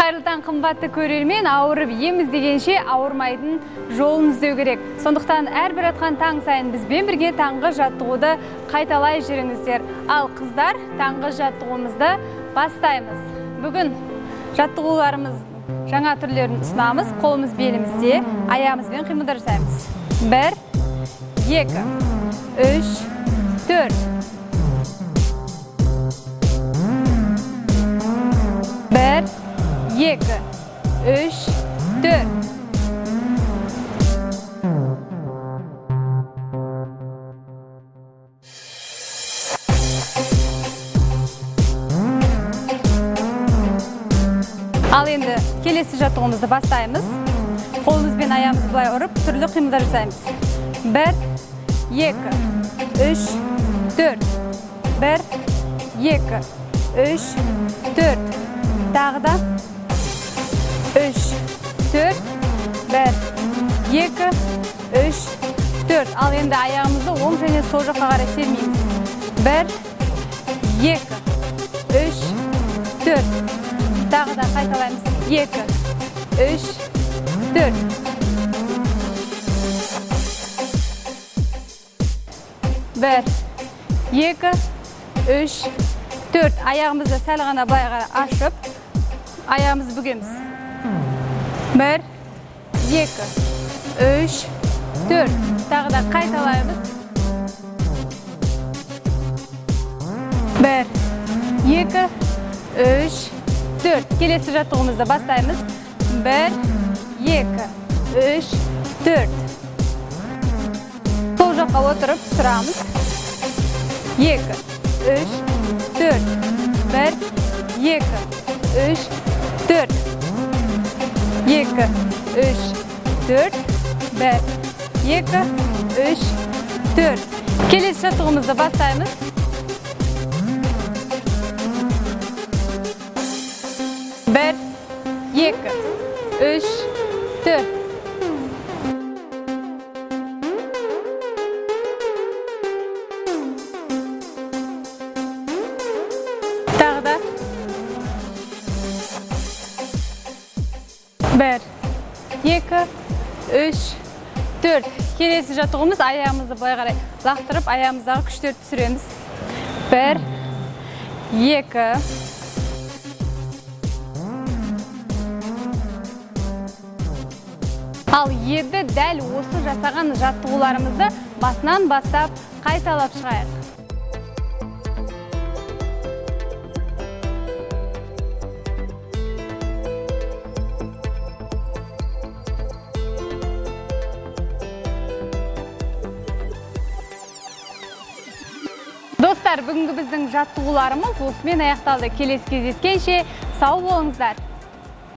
Қайырлы қымбатты көрермен, ауырып ем іздегенше ауырмайтын жолын іздеу керек. Сондықтан әрбір атқан таң сайын бізбен бірге таңғы жаттығуды қайталай жүріңіздер. Ал қыздар, таңғы жаттығуымызды бастаймыз. Бүгін жаттығуларымыз жаңа түрлерін ұсынамыз. Қолымыз белімізде, аяғымызбен қимылдар жасаймыз. 1, 2, 3, 4. 1, 2, 3, 4. Ал енді келесі жаттығуымызды бастаймыз. Қолымызбен аяғымызды былай ұрып, түрлі қимылдар жасаймыз. 1, 2, 3, 4. 1, 2, 3, 4. Тағы да 3, 4, 1, 2, 3, 4. Ал енді аяғымызды оң және сол жаққа қарай сермейміз. 1, 2, 3, 4. Тағы да қайталаймыз. 2, 3, 4. 1, 2, 3, 4. Аяғымызды сәл ғана былай ашып, аяғымызды бүгеміз. 1, 2, 3, 4. Тағы да қайталаймыз. 1, 2, 3, 4. Келесі жаттығуымызды бастаймыз. 1, 2, 3, 4. Сол жаққа отырып тұрамыз. 2, 3, 4. 1, 2, 3, 4. 2, 3, 4. 1, 2, 3, 4. Келесі жаттығуымызды бастаймыз. 1, 2, 3, 4. Тағы да. 1, 2, 3, 4. Келесі жаттығуымыз аяғымызды былай қарай лақтырып, аяғымыздағы күштерді түсіреміз. 1, 2. Ал енді дәл осы жасаған жаттығуларымызды басынан бастап қайталап шығайық. Достар, бүгінгі біздің жаттығуларымыз осымен аяқталды. Келесі кездескенше сау болыңыздар.